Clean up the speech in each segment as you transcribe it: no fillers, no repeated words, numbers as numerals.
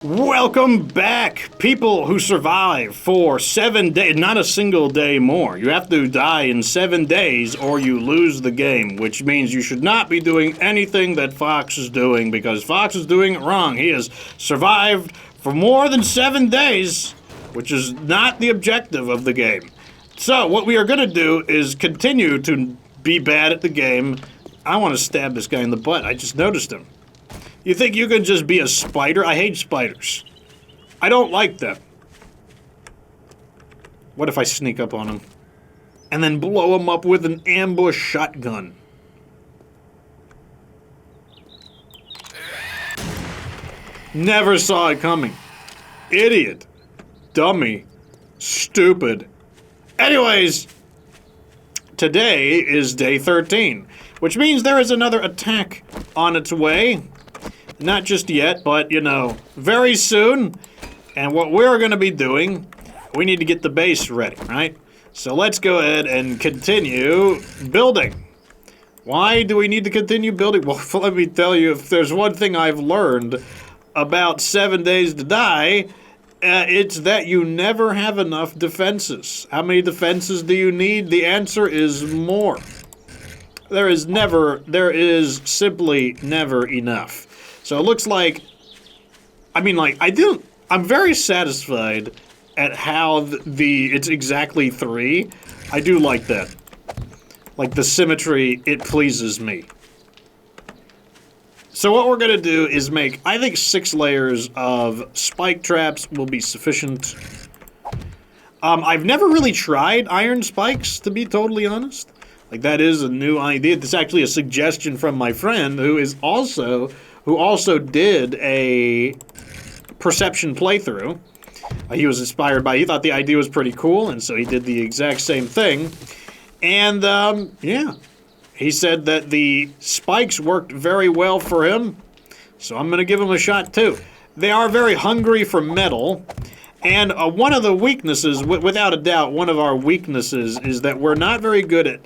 Welcome back, people who survive for 7 days, not a single day more. You have to die in 7 days or you lose the game, which means you should not be doing anything that Fox is doing because Fox is doing it wrong. He has survived for more than 7 days, which is not the objective of the game. So what we are going to do is continue to be bad at the game. I want to stab this guy in the butt. I just noticed him. You think you can just be a spider? I hate spiders. I don't like them. What if I sneak up on him and then blow him up with an ambush shotgun? Never saw it coming. Idiot. Dummy. Stupid. Anyways, today is day 13, which means there is another attack on its way. Not just yet, but, you know, very soon. And what we're going to be doing, we need to get the base ready, right? So let's go ahead and continue building. Why do we need to continue building? Well, let me tell you, if there's one thing I've learned about 7 Days to Die, it's that you never have enough defenses. How many defenses do you need? The answer is more. There is simply never enough. So it looks like, I'm very satisfied at how it's exactly 3. I do like that. Like the symmetry, it pleases me. So what we're going to do is make, I think 6 layers of spike traps will be sufficient. I've never really tried iron spikes, to be totally honest. Like, that is a new idea. It's actually a suggestion from my friend who also did a perception playthrough. He was inspired by, he thought the idea was pretty cool, and so he did the exact same thing. And, yeah. He said that the spikes worked very well for him, so I'm going to give him a shot too. They are very hungry for metal, and one of the weaknesses, without a doubt, one of our weaknesses is that we're not very good at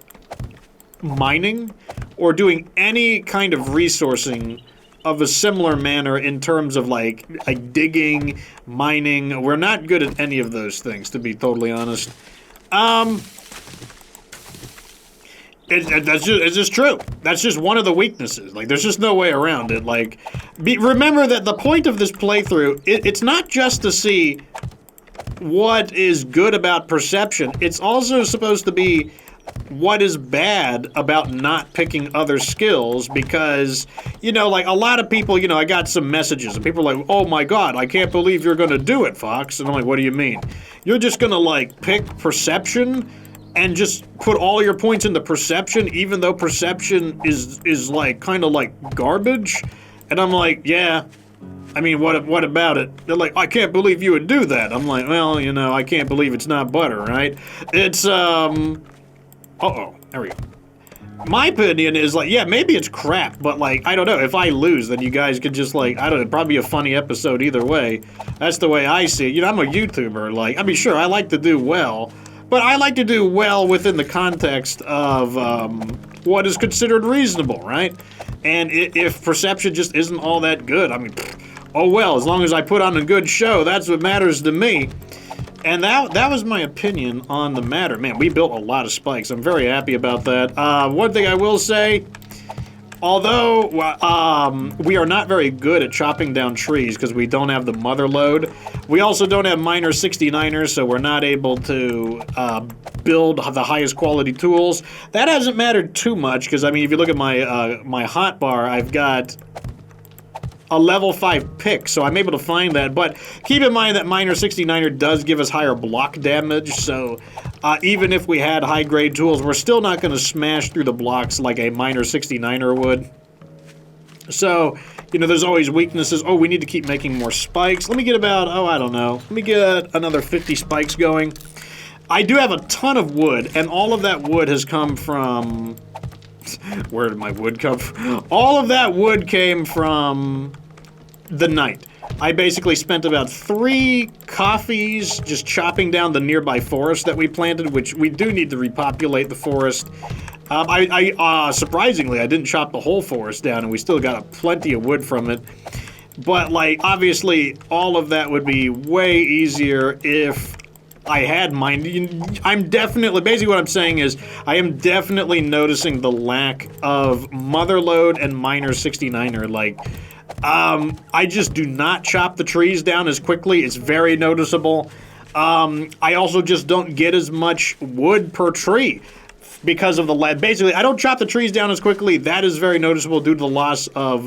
mining or doing any kind of resourcing of a similar manner in terms of like digging, mining. We're not good at any of those things, to be totally honest. It's just true. That's just one of the weaknesses. Like, there's just no way around it. Like, remember that the point of this playthrough, it's not just to see what is good about perception. It's also supposed to be what is bad about not picking other skills, because, you know, like, a lot of people, you know, I got some messages and people are like, oh my god, I can't believe you're gonna do it, Fox. And I'm like, what do you mean? You're just gonna, like, pick perception and just put all your points into perception, even though perception is like, kind of like garbage? And I'm like, yeah. I mean, what about it? They're like, I can't believe you would do that. I'm like, well, you know, I can't believe it's not butter, right? It's, uh-oh, there we go. My opinion is, like, yeah, maybe it's crap, but, like, I don't know. If I lose, then you guys could just, like, I don't know, it'd probably be a funny episode either way. That's the way I see it. You know, I'm a YouTuber. Like, I mean, sure, I like to do well, but I like to do well within the context of, what is considered reasonable, right? And if perception just isn't all that good, I mean, oh well, as long as I put on a good show, that's what matters to me. And that was my opinion on the matter. Man, we built a lot of spikes. I'm very happy about that. One thing I will say, although we are not very good at chopping down trees because we don't have the mother load, we also don't have miner 69ers, so we're not able to build the highest quality tools. That hasn't mattered too much because, I mean, if you look at my hotbar, I've got a level 5 pick, so I'm able to find that. But keep in mind that miner 69er does give us higher block damage, so even if we had high-grade tools, we're still not going to smash through the blocks like a miner 69er would. So, you know, there's always weaknesses. Oh, we need to keep making more spikes. Let me get about, oh, I don't know. Let me get another 50 spikes going. I do have a ton of wood, and all of that wood has come from... Where did my wood come from? All of that wood came from the night. I basically spent about 3 coffees just chopping down the nearby forest that we planted, which we do need to repopulate the forest. Surprisingly, I didn't chop the whole forest down, and we still got plenty of wood from it. But, like, obviously, all of that would be way easier if I had mine. I'm definitely, basically what I'm saying is, I am definitely noticing the lack of Motherlode and Miner 69er. Like, I just do not chop the trees down as quickly. It's very noticeable. I also just don't get as much wood per tree because of the lag. Basically, I don't chop the trees down as quickly. That is very noticeable due to the loss of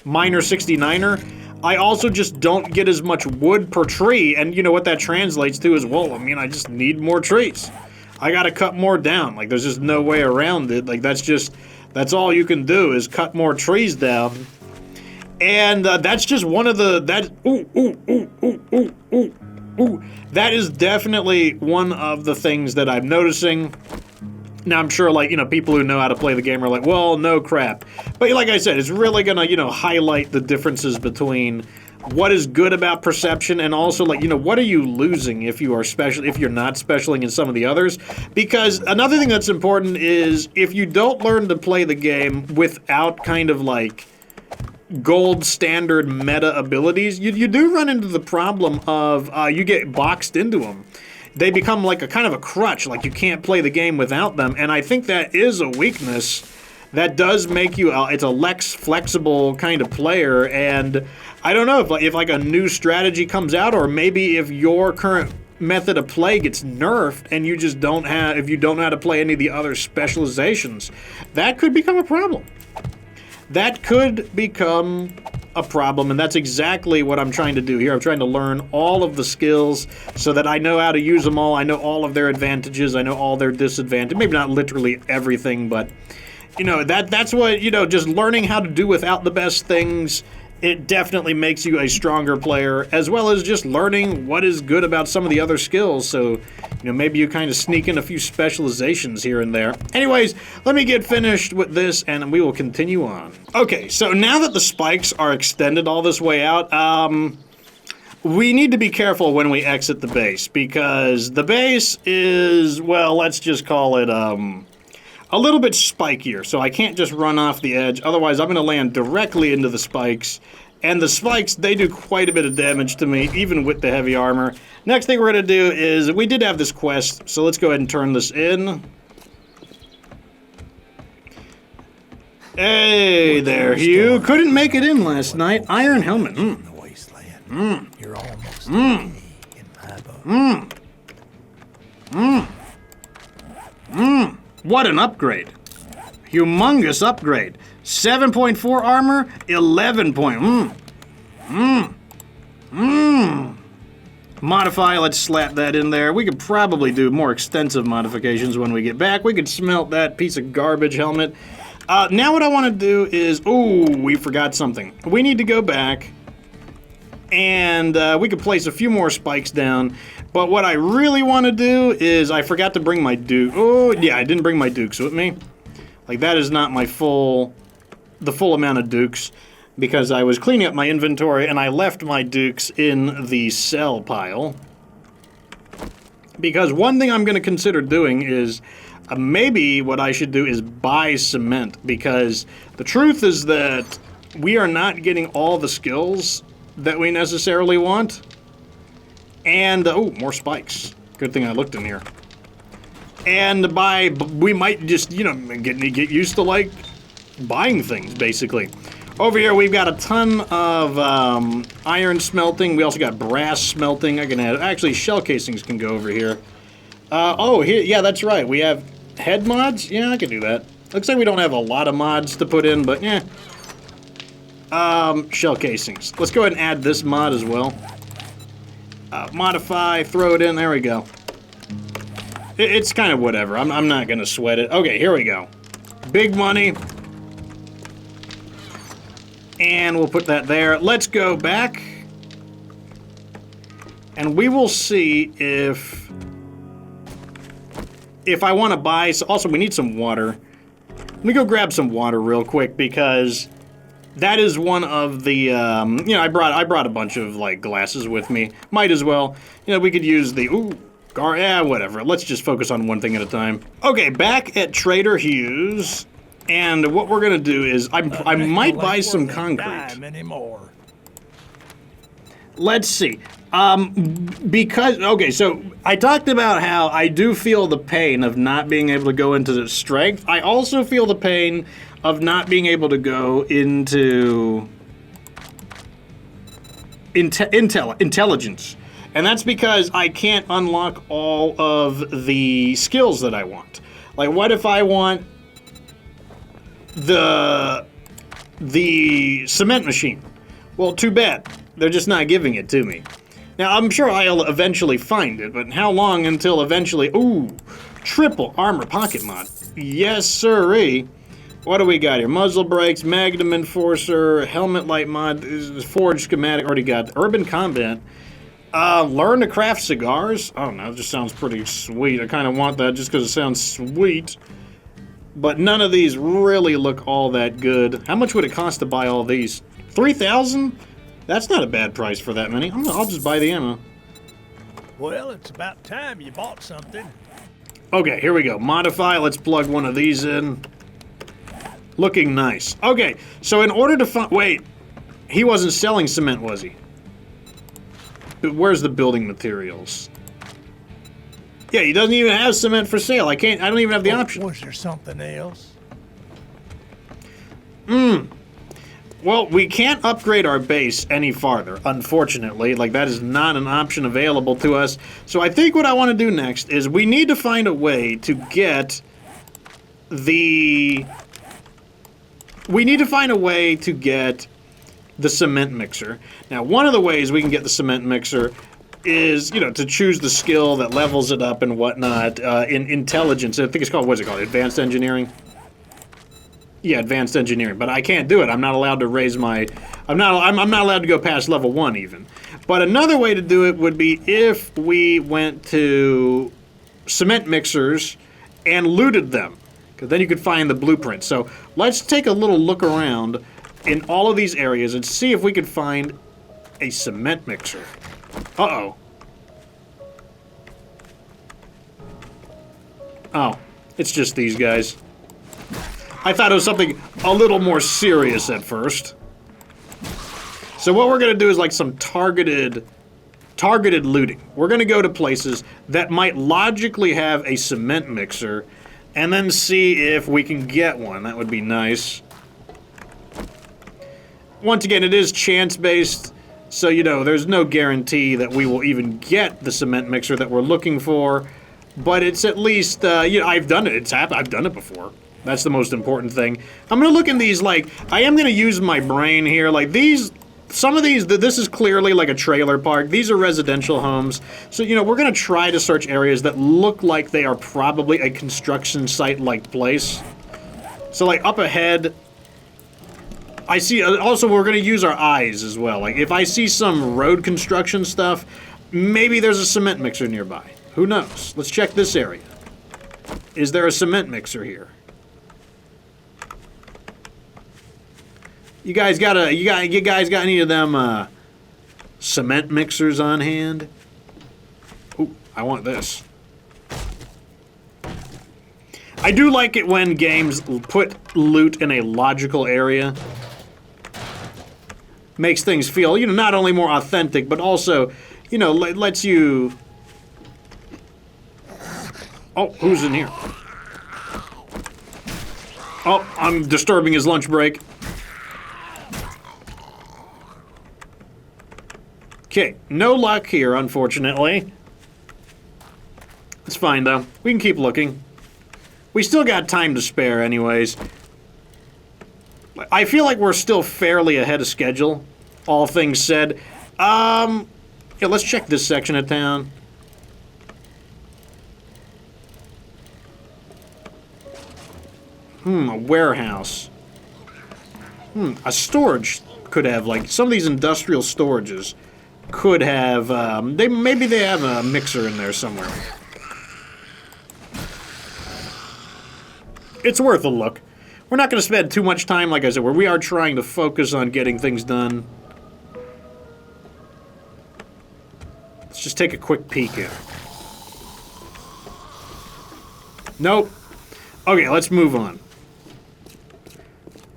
Miner 69er. I also just don't get as much wood per tree, and you know what that translates to is, well, I mean, I just need more trees. I gotta cut more down. Like, there's just no way around it. Like, that's all you can do is cut more trees down. And that's just one of the, that is definitely one of the things that I'm noticing. Now, I'm sure, like, you know, people who know how to play the game are like, well, no crap. But like I said, it's really gonna, you know, highlight the differences between what is good about perception and also, like, you know, what are you losing if you are special, if you're not specialing in some of the others. Because another thing that's important is if you don't learn to play the game without kind of like gold standard meta abilities, you do run into the problem of you get boxed into them. They become like a kind of a crutch, like you can't play the game without them, and I think that is a weakness that does make you, it's a less flexible kind of player, and I don't know if like a new strategy comes out, or maybe if your current method of play gets nerfed and you just don't have, if you don't know how to play any of the other specializations, that could become a problem. That could become a problem, and that's exactly what I'm trying to do here. I'm trying to learn all of the skills so that I know how to use them all. I know all of their advantages. I know all their disadvantages. Maybe not literally everything, but, you know, that's what, you know, just learning how to do without the best things, it definitely makes you a stronger player, as well as just learning what is good about some of the other skills. So, you know, maybe you kind of sneak in a few specializations here and there. Anyways, let me get finished with this and we will continue on. Okay, so now that the spikes are extended all this way out, we need to be careful when we exit the base, because the base is, well, let's just call it, a little bit spikier, so I can't just run off the edge. Otherwise, I'm going to land directly into the spikes. And the spikes, they do quite a bit of damage to me, even with the heavy armor. Next thing we're going to do is, we did have this quest, so let's go ahead and turn this in. Hey there, Hugh. Couldn't make it in last night. Iron helmet. You're almost What an upgrade. Humongous upgrade. 7.4 armor, 11 point. Modify, let's slap that in there. We could probably do more extensive modifications when we get back. We could smelt that piece of garbage helmet. Now what I want to do is, ooh, we forgot something. We need to go back and we could place a few more spikes down. But what I really want to do is, I forgot to bring my Duke. Oh, yeah, I didn't bring my Dukes with me. Like, that is not my the full amount of Dukes, because I was cleaning up my inventory and I left my Dukes in the sell pile. Because one thing I'm going to consider doing is, maybe what I should do is buy cement, because the truth is that we are not getting all the skills that we necessarily want. And, oh, more spikes. Good thing I looked in here. And we might just, you know, get used to, like, buying things, basically. Over here, we've got a ton of iron smelting. We also got brass smelting. I can add, actually, shell casings can go over here. Oh, here, yeah, that's right. We have head mods. Yeah, I can do that. Looks like we don't have a lot of mods to put in, but, yeah. Shell casings. Let's go ahead and add this mod as well. Modify, throw it in, there we go. It's kind of whatever, I'm not gonna sweat it. Okay, here we go. Big money. And we'll put that there. Let's go back. And we will see if I want to buy, also we need some water. Let me go grab some water real quick, because that is one of the, you know, I brought a bunch of, like, glasses with me. Might as well. You know, we could use the, whatever. Let's just focus on one thing at a time. Okay, back at Trader Hugh's. And what we're gonna do is I might buy some Worth a concrete. dime anymore. Let's see. Because, okay, so I talked about how I do feel the pain of not being able to go into the strength. I also feel the pain of not being able to go into intelligence. And that's because I can't unlock all of the skills that I want. Like, what if I want the cement machine? Well, too bad. They're just not giving it to me. Now, I'm sure I'll eventually find it, but how long until eventually... Ooh, triple armor pocket mod. Yes, sirree. What do we got here? Muzzle brakes, Magnum Enforcer, helmet light mod, forge schematic, already got urban combat. Learn to craft cigars. Oh, no, that just sounds pretty sweet. I kind of want that just because it sounds sweet. But none of these really look all that good. How much would it cost to buy all these? 3,000? That's not a bad price for that many. I'll just buy the ammo. Well, it's about time you bought something. Okay, here we go. Modify. Let's plug one of these in. Looking nice. Okay, so in order to find... Wait. He wasn't selling cement, was he? Where's the building materials? Yeah, he doesn't even have cement for sale. I don't even have the option. Was there something else? Well, we can't upgrade our base any farther, unfortunately. Like, that is not an option available to us. So I think what I want to do next is we need to find a way to get the... We need to find a way to get the cement mixer. Now, one of the ways we can get the cement mixer is, you know, to choose the skill that levels it up and whatnot. In intelligence, I think it's called, what's it called? Advanced engineering? Yeah, advanced engineering. But I can't do it. I'm not allowed to raise my... I'm not allowed to go past level 1 even. But another way to do it would be if we went to cement mixers and looted them. Because then you could find the blueprint. So let's take a little look around in all of these areas and see if we could find a cement mixer. Uh-oh. Oh, it's just these guys. I thought it was something a little more serious at first. So what we're gonna do is like some targeted looting. We're gonna go to places that might logically have a cement mixer and then see if we can get one. That would be nice. Once again, it is chance-based, so, you know, there's no guarantee that we will even get the cement mixer that we're looking for, but it's at least, you know, I've done it. I've done it before. That's the most important thing. I'm gonna look in these, like, I am gonna use my brain here. Like, these, some of these, this is clearly like a trailer park. These are residential homes. So, you know, we're gonna try to search areas that look like they are probably a construction site-like place. So, like, up ahead, I see, also we're gonna use our eyes as well. Like, if I see some road construction stuff, maybe there's a cement mixer nearby. Who knows? Let's check this area. Is there a cement mixer here? You guys got any of them, cement mixers on hand? Ooh, I want this. I do like it when games put loot in a logical area. Makes things feel, you know, not only more authentic, but also, you know, lets you... Oh, who's in here? Oh, I'm disturbing his lunch break. Okay, no luck here, unfortunately. It's fine, though. We can keep looking. We still got time to spare, anyways. I feel like we're still fairly ahead of schedule, all things said. Yeah, let's check this section of town. A warehouse. A storage could have, like, some of these industrial storages could have, maybe they have a mixer in there somewhere. It's worth a look. We're not going to spend too much time, like I said, where we are trying to focus on getting things done. Let's just take a quick peek here. Nope. Okay, let's move on.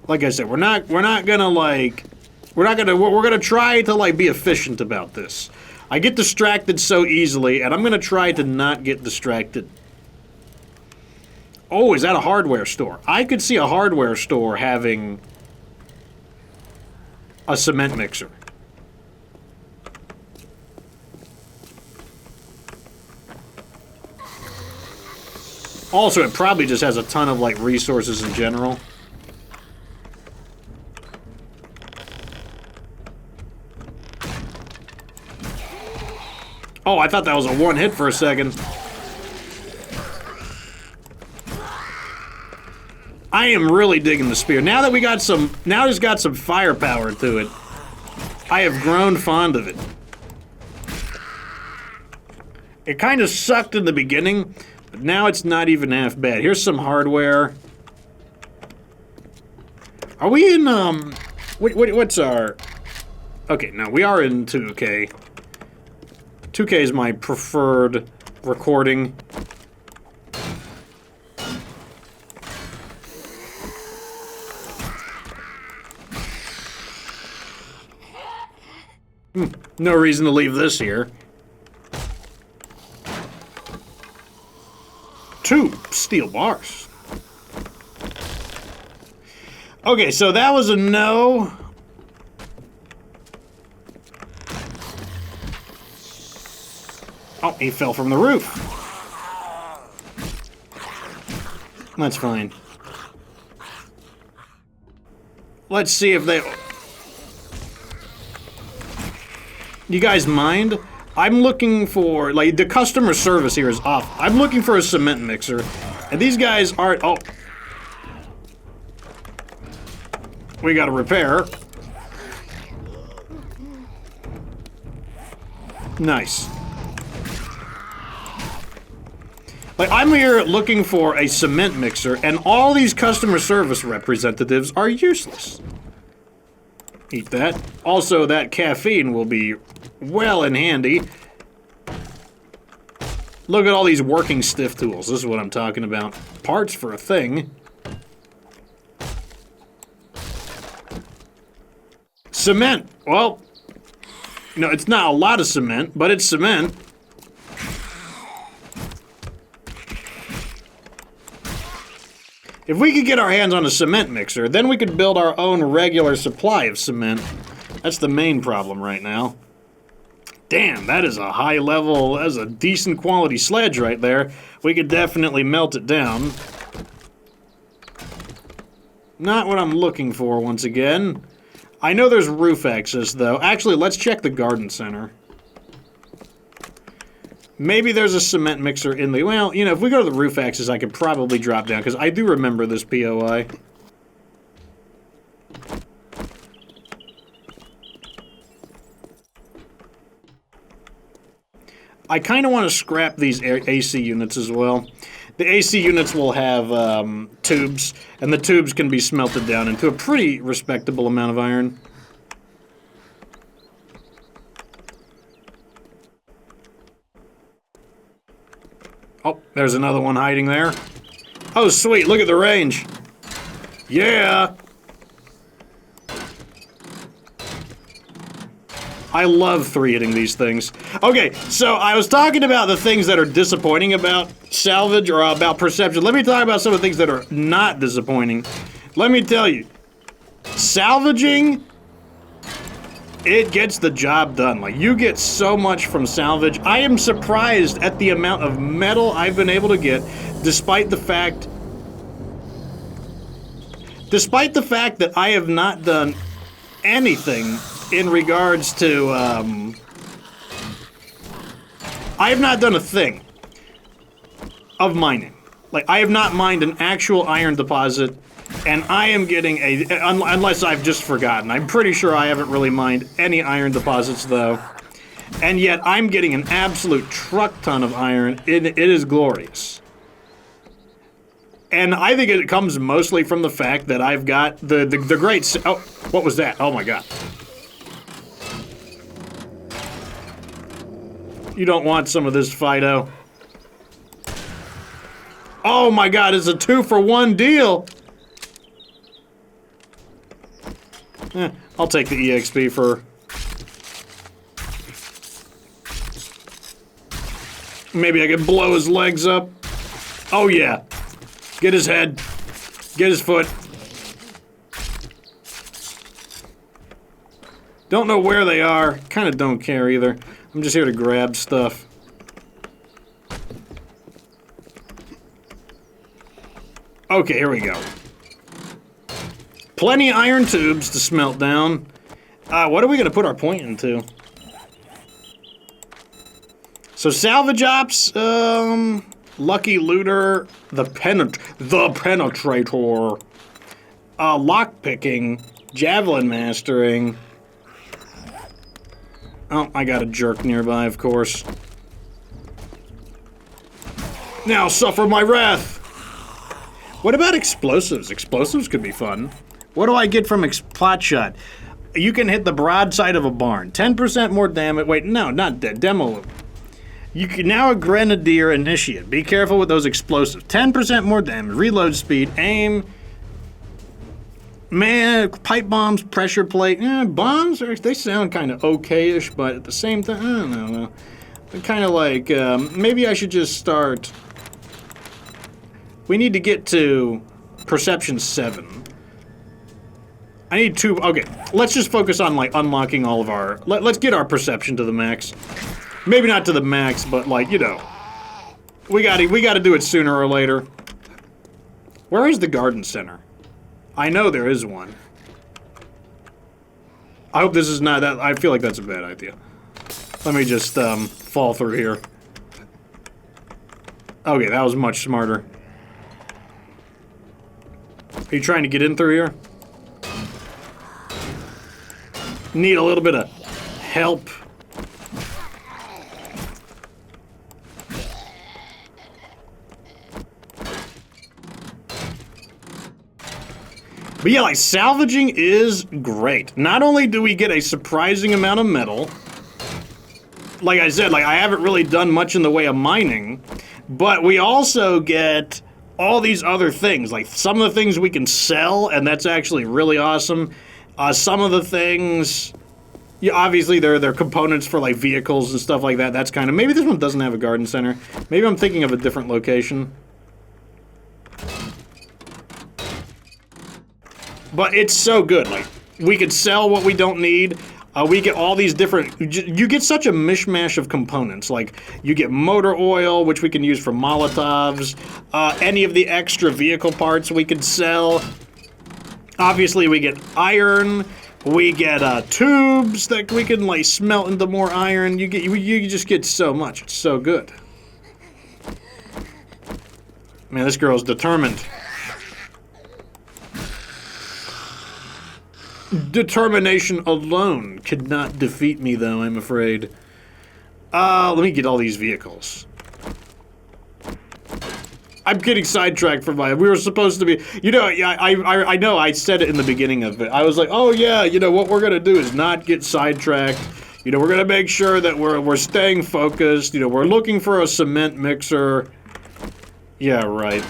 Like I said, we're not gonna like, we're gonna try to like be efficient about this. I get distracted so easily, and I'm gonna try to not get distracted. Oh, is that a hardware store? I could see a hardware store having a cement mixer. Also, it probably just has a ton of, like, resources in general. Oh, I thought that was a one hit for a second. I am really digging the spear. Now that we got some, now it's got some firepower to it, I have grown fond of it. It kind of sucked in the beginning, but now it's not even half bad. Here's some hardware. Are we in, what's our... Okay, no, we are in 2K. 2K is my preferred recording. No reason to leave this here. 2 steel bars. Okay, so that was a no. Oh, he fell from the roof. That's fine. Let's see if they... You guys mind? I'm looking for, like, the customer service here is off. I'm looking for a cement mixer, and these guys aren't... Oh. We gotta repair. Nice. Like, I'm here looking for a cement mixer, and all these customer service representatives are useless. Eat that. Also, that caffeine will be well and handy. Look at all these working stiff tools. This is what I'm talking about. Parts for a thing. Cement. Well, no, it's not a lot of cement, but it's cement. If we could get our hands on a cement mixer, then we could build our own regular supply of cement. That's the main problem right now. Damn, that is a high level, that's a decent quality sledge right there. We could definitely melt it down. Not what I'm looking for once again. I know there's roof access though. Actually, let's check the garden center. Maybe there's a cement mixer in the... Well, you know, if we go to the roof access, I could probably drop down, because I do remember this POI. I kind of want to scrap these AC units as well. The AC units will have tubes, and the tubes can be smelted down into a pretty respectable amount of iron. Oh, there's another one hiding there. Oh, sweet, look at the range. Yeah! I love 3-hitting these things. Okay, so I was talking about the things that are disappointing about salvage or about perception. Let me talk about some of the things that are not disappointing. Let me tell you, salvaging, it gets the job done. Like, you get so much from salvage. I am surprised at the amount of metal I've been able to get, despite the fact that I have not done anything in regards to, I have not done a thing of mining. Like, I have not mined an actual iron deposit, and I am getting a... Unless I've just forgotten. I'm pretty sure I haven't really mined any iron deposits, though. And yet, I'm getting an absolute truck ton of iron. It is glorious. And I think it comes mostly from the fact that I've got the great... Oh, what was that? Oh, my God. You don't want some of this, Fido. Oh, my God, it's a 2-for-1 deal. I'll take the EXP for... Maybe I can blow his legs up. Oh yeah. Get his head. Get his foot. Don't know where they are. Kind of don't care either. I'm just here to grab stuff. Okay, here we go. Plenty of iron tubes to smelt down. What are we gonna put our point into? So salvage ops, lucky looter, the penetrator, lock picking, javelin mastering. Oh, I got a jerk nearby, of course. Now suffer my wrath. What about explosives? Explosives could be fun. What do I get from plot shot? You can hit the broadside of a barn. 10% more damage. Wait, no, not demo. You can now a grenadier initiate. Be careful with those explosives. 10% more damage. Reload speed. Aim. Man, pipe bombs, pressure plate. Bombs, they sound kind of okay-ish, but at the same time, I don't know. Kind of like, maybe I should just start... We need to get to Perception 7. I need 2... Okay, let's just focus on, like, unlocking all of our... Let's get our perception to the max. Maybe not to the max, but, like, you know. We gotta do it sooner or later. Where is the garden center? I know there is one. I hope this is not that... I feel like that's a bad idea. Let me just, fall through here. Okay, that was much smarter. Are you trying to get in through here? Need a little bit of help. But yeah, like, salvaging is great. Not only do we get a surprising amount of metal, like I said, like, I haven't really done much in the way of mining, but we also get all these other things. Like, some of the things we can sell, and that's actually really awesome. Some of the things, yeah, obviously they're components for, like, vehicles and stuff like that. That's kind of, maybe this one doesn't have a garden center. Maybe I'm thinking of a different location. But it's so good. Like, we could sell what we don't need. We get all these different... You get such a mishmash of components. Like, you get motor oil, which we can use for Molotovs. Any of the extra vehicle parts we could sell. Obviously, we get iron. We get tubes that we can, like, smelt into more iron. You just get so much. It's so good. Man, this girl's determined. Determination alone could not defeat me, though, I'm afraid. Let me get all these vehicles. I'm getting sidetracked from my... We were supposed to be... You know, I know I said it in the beginning of it. I was like, oh, yeah, you know, what we're gonna do is not get sidetracked. You know, we're gonna make sure that we're staying focused. You know, we're looking for a cement mixer. Yeah, right.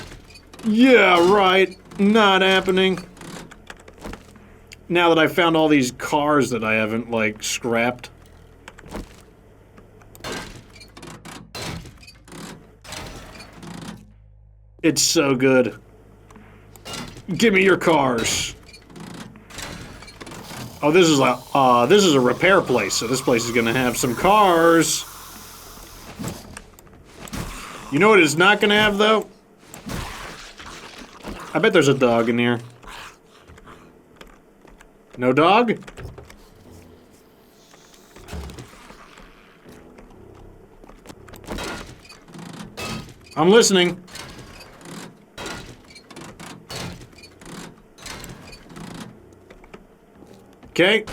Yeah, right. Not happening. Now that I've found all these cars that I haven't, like, scrapped. It's so good. Give me your cars. Oh, this is a repair place, so this place is gonna have some cars. You know what it's not gonna have, though? I bet there's a dog in here. No dog? I'm listening. Okay.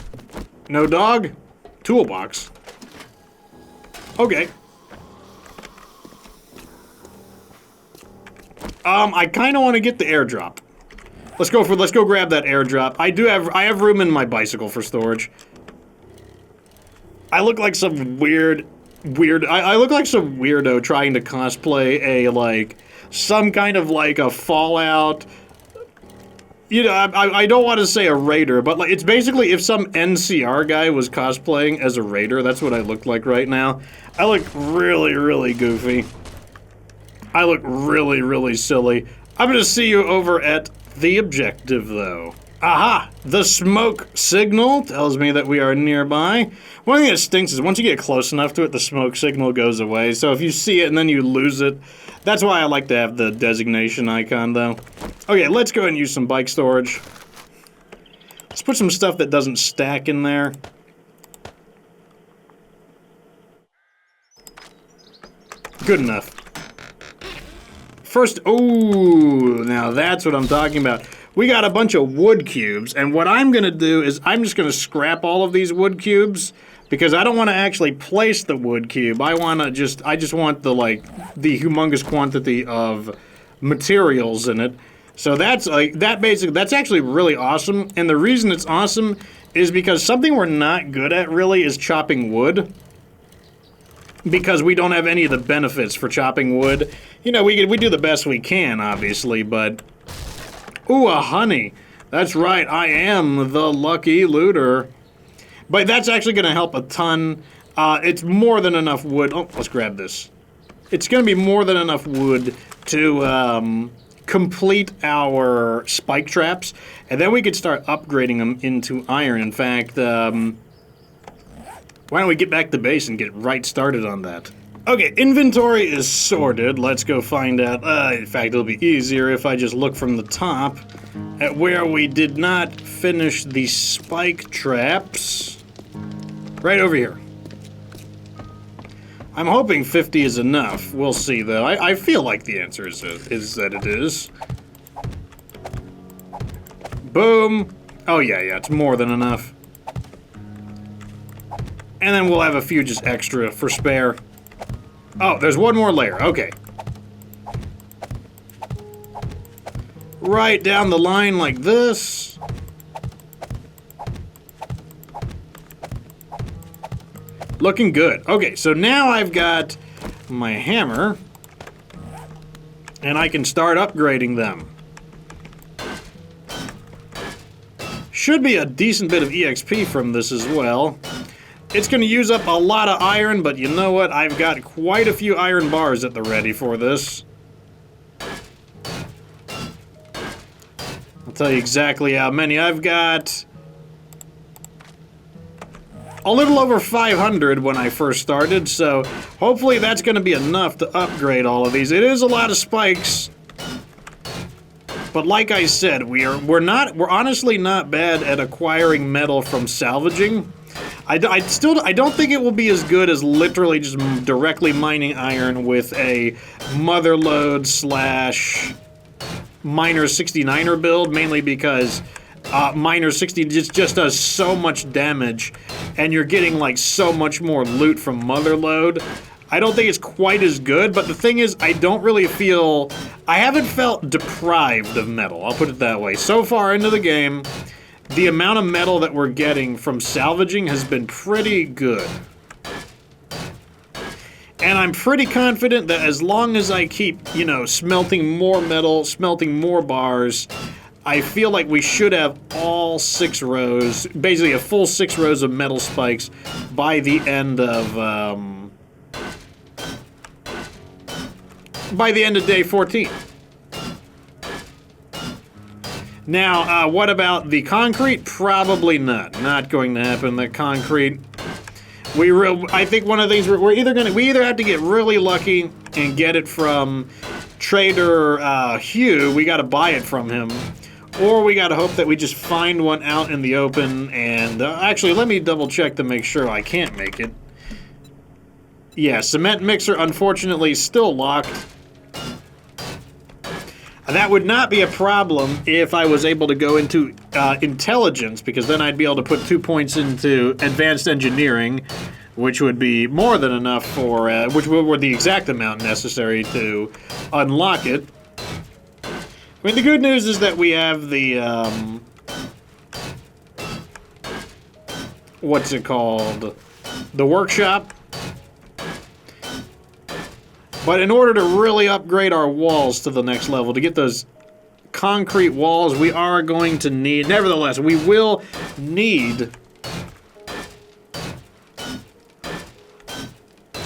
No dog? Toolbox. Okay. I kind of want to get the airdrop. Let's go grab that airdrop. I have room in my bicycle for storage. I look like some I look like some weirdo trying to cosplay a, like, some kind of, like, a Fallout You know, I don't want to say a raider, but like it's basically if some NCR guy was cosplaying as a raider, that's what I look like right now. I look really, really goofy. I look really, really silly. I'm gonna see you over at the objective, though. Aha! The smoke signal tells me that we are nearby. One thing that stinks is once you get close enough to it, the smoke signal goes away. So if you see it and then you lose it, that's why I like to have the designation icon, though. Okay, let's go ahead and use some bike storage. Let's put some stuff that doesn't stack in there. Good enough. First, oh, now that's what I'm talking about. We got a bunch of wood cubes, and what I'm gonna do is I'm just gonna scrap all of these wood cubes because I don't want to actually place the wood cube. I just want the the humongous quantity of materials in it. So that's that's actually really awesome. And the reason it's awesome is because something we're not good at really is chopping wood. Because we don't have any of the benefits for chopping wood. You know, we do the best we can, obviously, but... Ooh, a honey. That's right, I am the lucky looter. But that's actually going to help a ton. It's more than enough wood. Oh, let's grab this. It's going to be more than enough wood to complete our spike traps. And then we could start upgrading them into iron. In fact, why don't we get back to base and get right started on that? Okay, inventory is sorted. Let's go find out. In fact, it'll be easier if I just look from the top at where we did not finish the spike traps. Right over here. I'm hoping 50 is enough. We'll see, though. I feel like the answer is that it is. Boom. Oh, yeah, it's more than enough. And then we'll have a few just extra for spare. Oh, there's one more layer. Okay. Right down the line like this. Looking good. Okay, so now I've got my hammer. And I can start upgrading them. Should be a decent bit of EXP from this as well. It's going to use up a lot of iron, but you know what? I've got quite a few iron bars at the ready for this. I'll tell you exactly how many. I've got a little over 500 when I first started, so hopefully that's going to be enough to upgrade all of these. It is a lot of spikes, but like I said, we're honestly not bad at acquiring metal from salvaging. I don't think it will be as good as literally just directly mining iron with a motherlode / miner 69er build, mainly because miner 60 just does so much damage, and you're getting like so much more loot from motherlode. I don't think it's quite as good, but the thing is, I haven't felt deprived of metal, I'll put it that way. So far into the game, the amount of metal that we're getting from salvaging has been pretty good. And I'm pretty confident that as long as I keep, you know, smelting more metal, smelting more bars, I feel like we should have all 6 rows, basically a full 6 rows of metal spikes by the end of, day 14. Now, what about the concrete? Probably not. Not going to happen. The concrete. I think one of the things we either have to get really lucky and get it from Trader Hugh. We got to buy it from him, or we got to hope that we just find one out in the open. And actually, let me double check to make sure I can't make it. Yeah, cement mixer unfortunately still locked. That would not be a problem if I was able to go into intelligence, because then I'd be able to put 2 points into advanced engineering, which would be more than enough for, which were the exact amount necessary to unlock it. I mean, the good news is that we have the, what's it called? The workshop. But in order to really upgrade our walls to the next level, to get those concrete walls, we are going to need... Nevertheless, we will need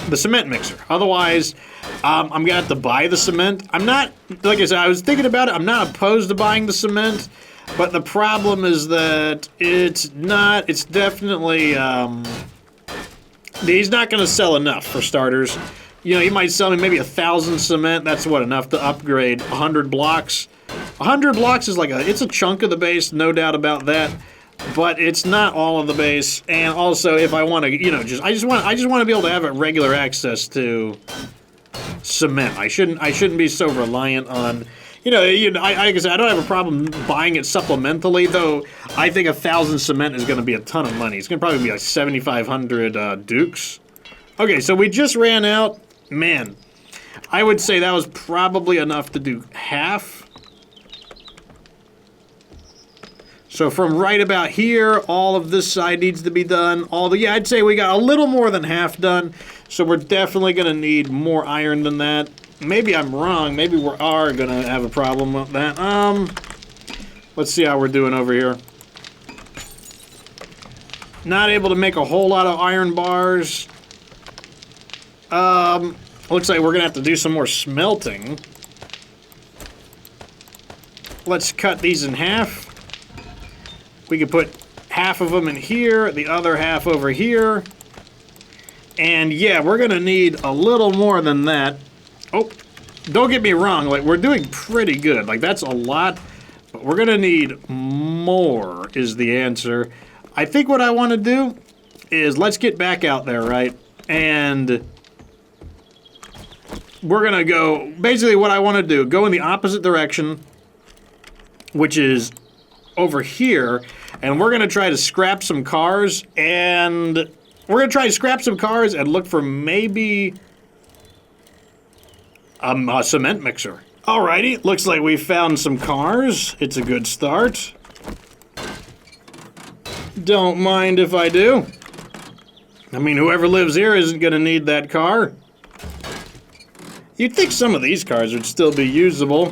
the cement mixer. Otherwise, I'm going to have to buy the cement. I'm not... Like I said, I was thinking about it. I'm not opposed to buying the cement. But the problem is that it's not... It's definitely... he's not going to sell enough, for starters. You know, he might sell me maybe 1,000 cement. That's what, enough to upgrade 100 blocks. 100 blocks is like it's a chunk of the base, no doubt about that. But it's not all of the base. And also, if I want to, you know, I just want to be able to have a regular access to cement. I shouldn't be so reliant on, like I said, I don't have a problem buying it supplementally, though. I think 1,000 cement is going to be a ton of money. It's going to probably be like 7,500 dukes. Okay, so we just ran out. Man, I would say that was probably enough to do half. So from right about here, all of this side needs to be done. Yeah, I'd say we got a little more than half done. So we're definitely going to need more iron than that. Maybe I'm wrong. Maybe we are going to have a problem with that. Let's see how we're doing over here. Not able to make a whole lot of iron bars. Looks like we're gonna have to do some more smelting. Let's cut these in half. We could put half of them in here, the other half over here. And yeah, we're gonna need a little more than that. Oh, don't get me wrong, like we're doing pretty good. Like that's a lot, but we're gonna need more is the answer. I think what I want to do is let's get back out there, right? And we're going to go, basically what I want to do, go in the opposite direction, which is over here, and we're going to try to scrap some cars, and look for maybe a cement mixer. Alrighty, looks like we found some cars. It's a good start. Don't mind if I do. I mean, whoever lives here isn't going to need that car. You'd think some of these cars would still be usable.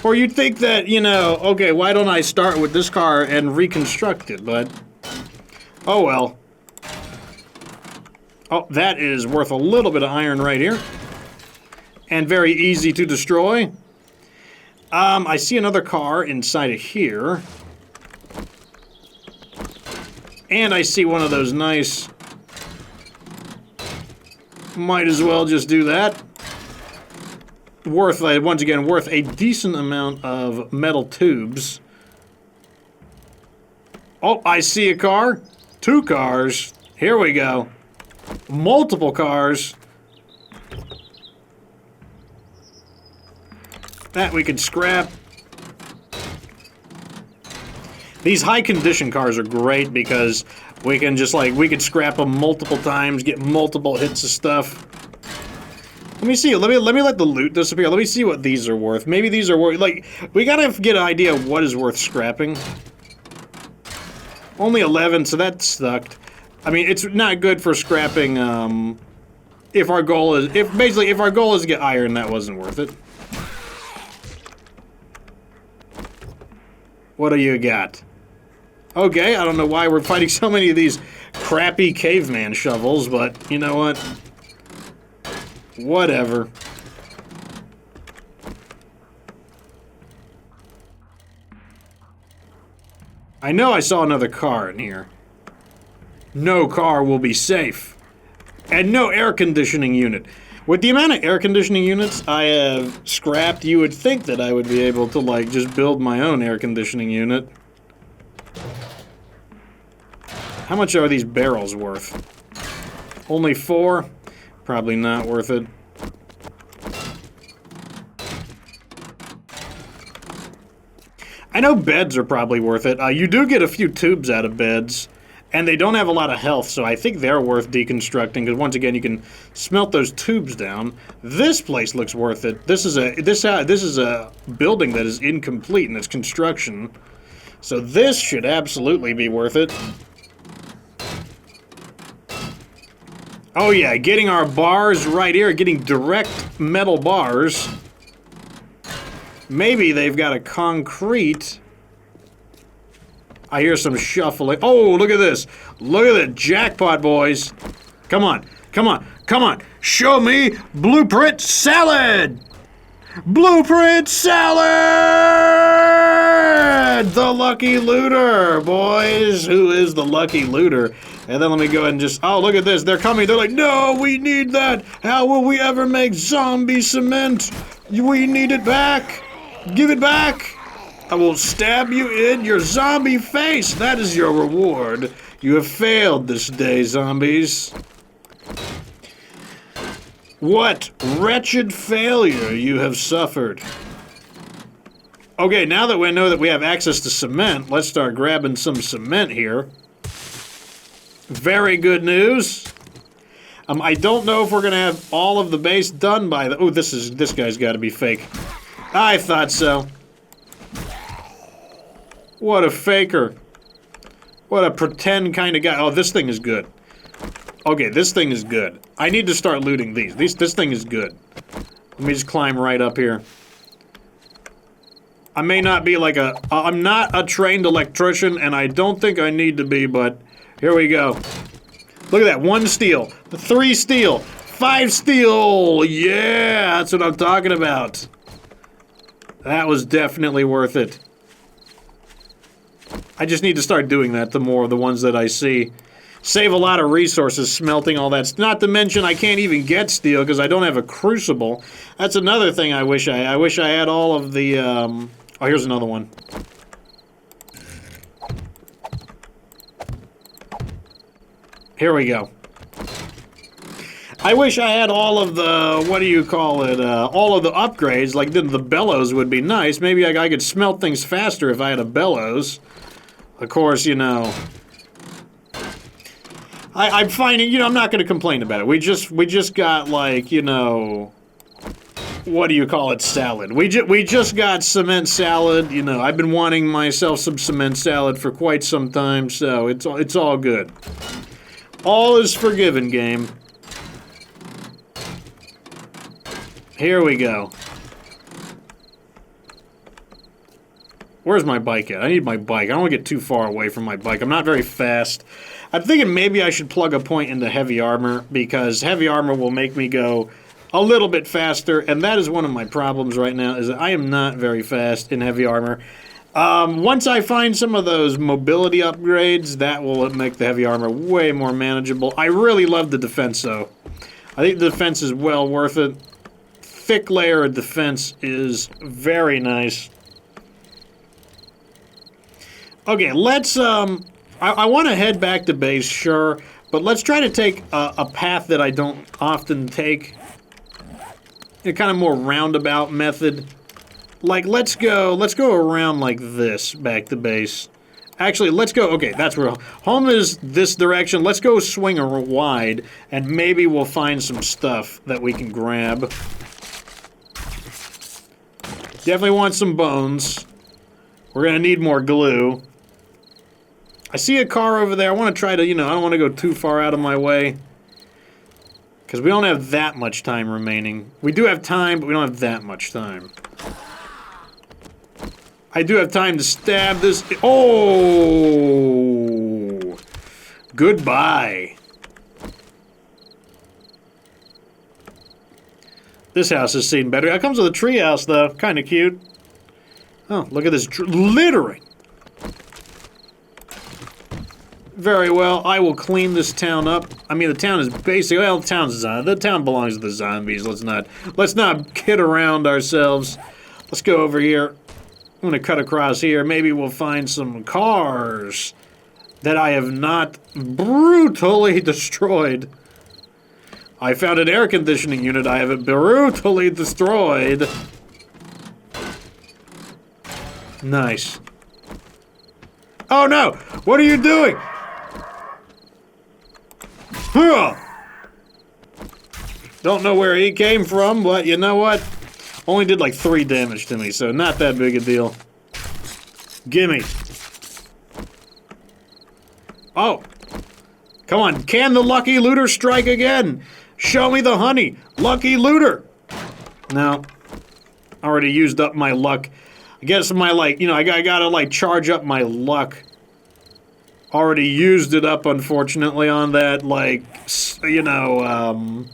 Or you'd think that, okay, why don't I start with this car and reconstruct it, but... Oh, well. Oh, that is worth a little bit of iron right here. And very easy to destroy. I see another car inside of here. And I see one of those nice... Might as well just do that. Once again, worth a decent amount of metal tubes. Oh, I see a car. 2 cars. Here we go. Multiple cars. That we could scrap. These high condition cars are great because we can just we could scrap them multiple times, get multiple hits of stuff. Let me see. Let me let the loot disappear. Let me see what these are worth. Maybe these are worth... we gotta get an idea of what is worth scrapping. Only 11, so that sucked. I mean, it's not good for scrapping, if our goal is... If our goal is to get iron, that wasn't worth it. What do you got? Okay, I don't know why we're fighting so many of these crappy caveman shovels, but you know what? Whatever. I know I saw another car in here. No car will be safe. And no air conditioning unit. With the amount of air conditioning units I have scrapped, you would think that I would be able to, just build my own air conditioning unit. How much are these barrels worth? Only 4? Probably not worth it. I know beds are probably worth it. You do get a few tubes out of beds, and they don't have a lot of health, so I think they're worth deconstructing, because once again, you can smelt those tubes down. This place looks worth it. This is a building that is incomplete in its construction, so this should absolutely be worth it. Oh yeah, getting our bars right here, getting direct metal bars. Maybe they've got a concrete... I hear some shuffling. Oh, look at this. Look at the jackpot, boys. Come on. Come on. Come on. Show me Blueprint Salad! Blueprint Salad! The Lucky Looter, boys. Who is the Lucky Looter? And then let me go ahead and just... Oh, look at this. They're coming. They're like, no, we need that. How will we ever make zombie cement? We need it back. Give it back. I will stab you in your zombie face. That is your reward. You have failed this day, zombies. What wretched failure you have suffered. Okay, now that we know that we have access to cement, let's start grabbing some cement here. Very good news. I don't know if we're gonna have all of the base done by the... Oh, this guy's got to be fake. I thought so. What a faker. What a pretend kind of guy. Oh, this thing is good. Okay, this thing is good. I need to start looting these. This thing is good. Let me just climb right up here. I may not be like a... I'm not a trained electrician, and I don't think I need to be, but here we go. Look at that. 1 steel. 3 steel. 5 steel. Yeah, that's what I'm talking about. That was definitely worth it. I just need to start doing that the more of the ones that I see. Save a lot of resources smelting all that. Not to mention I can't even get steel because I don't have a crucible. That's another thing I wish I had all of the... Oh, here's another one. Here we go. I wish I had all of the... What do you call it? All of the upgrades. Like the bellows would be nice. Maybe I could smelt things faster if I had a bellows. Of course, you know... I'm finding, you know, I'm not going to complain about it. We just got, like, you know, what do you call it, salad. We just got cement salad, you know. I've been wanting myself some cement salad for quite some time, so it's all good. All is forgiven, game. Here we go. Where's my bike at? I need my bike. I don't want to get too far away from my bike. I'm not very fast. I'm thinking maybe I should plug a point into heavy armor, because heavy armor will make me go a little bit faster, and that is one of my problems right now, is that I am not very fast in heavy armor. Once I find some of those mobility upgrades, that will make the heavy armor way more manageable. I really love the defense, though. I think the defense is well worth it. Thick layer of defense is very nice. Okay, let's, I want to head back to base, sure, but let's try to take a path that I don't often take. A kind of more roundabout method. Like, let's go around like this back to base. Actually, let's go, okay, that's where home is, this direction. Let's go swing wide, and maybe we'll find some stuff that we can grab. Definitely want some bones. We're gonna need more glue. I see a car over there. I want to try to, you know, I don't want to go too far out of my way. Because we don't have that much time remaining. We do have time, but we don't have that much time. I do have time to stab this. Oh! Goodbye. This house has seen better. It comes with a tree house, though. Kind of cute. Oh, look at this. Littering. Very well, I will clean this town up. I mean, the town is basically, well, the town belongs to the zombies. Let's not kid around ourselves. Let's go over here. I'm gonna cut across here. Maybe we'll find some cars that I have not brutally destroyed. I found an air conditioning unit I have brutally destroyed. Nice. Oh no! What are you doing? Don't know where he came from, but you know what? Only did like 3 damage to me, so not that big a deal. Gimme. Oh. Come on, can the Lucky Looter strike again? Show me the honey. Lucky Looter. No. Already used up my luck. I guess my, like, you know, I gotta, like, charge up my luck. Already used it up, unfortunately, on that, like, you know,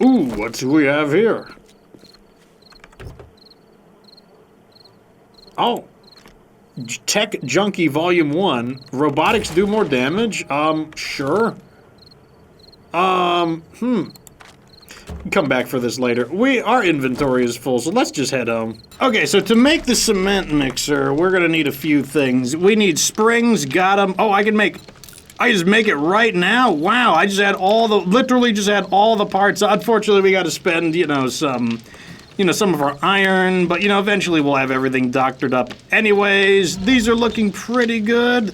Ooh, what do we have here? Oh. Tech Junkie Volume 1. Robotics do more damage? Sure. Come back for this later. Our inventory is full, so let's just head home. Okay, so to make the cement mixer, we're gonna need a few things. We need springs, got them. Oh, I just make it right now. Wow, I just had literally just had all the parts. Unfortunately, we gotta spend, some of our iron, but, eventually we'll have everything doctored up anyways. These are looking pretty good.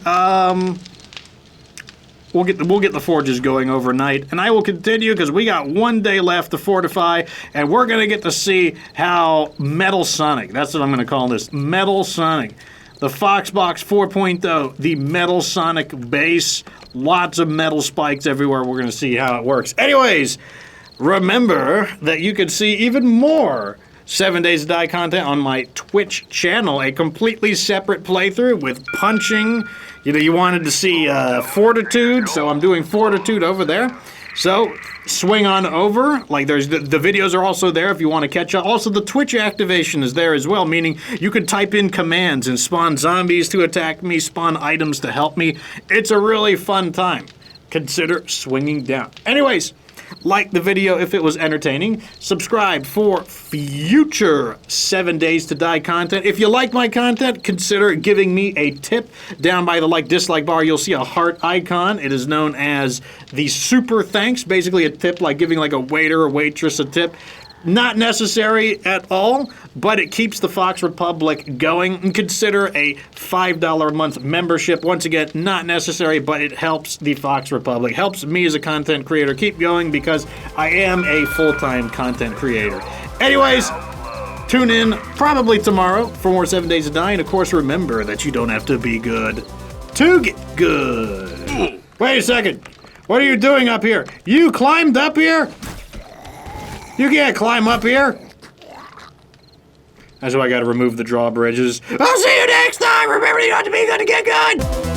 We'll get the forges going overnight, and I will continue because we got 1 day left to fortify, and we're gonna get to see how Metal Sonic, that's what I'm gonna call this, Metal Sonic. The Foxbox 4.0, the Metal Sonic base, lots of metal spikes everywhere. We're gonna see how it works. Anyways, remember that you can see even more 7 Days to Die content on my Twitch channel, a completely separate playthrough with punching. You wanted to see Fortitude, so I'm doing Fortitude over there. So swing on over. Like, there's the videos are also there if you want to catch up. Also, the Twitch activation is there as well, meaning you can type in commands and spawn zombies to attack me, spawn items to help me. It's a really fun time. Consider swinging down. Anyways, like the video if it was entertaining. Subscribe for future 7 Days to Die content. If you like my content, consider giving me a tip. Down by the like-dislike bar, you'll see a heart icon. It is known as the super thanks. Basically a tip like giving like a waiter or waitress a tip. Not necessary at all, but it keeps the Fox Republic going. And consider a $5 a month membership. Once again, not necessary, but it helps the Fox Republic. Helps me as a content creator keep going because I am a full-time content creator. Anyways, tune in probably tomorrow for more 7 Days to Die. And of course, remember that you don't have to be good to get good. Wait a second. What are you doing up here? You climbed up here? You can't climb up here. That's why I gotta remove the drawbridges. I'll see you next time. Remember, you don't have to be good to get good.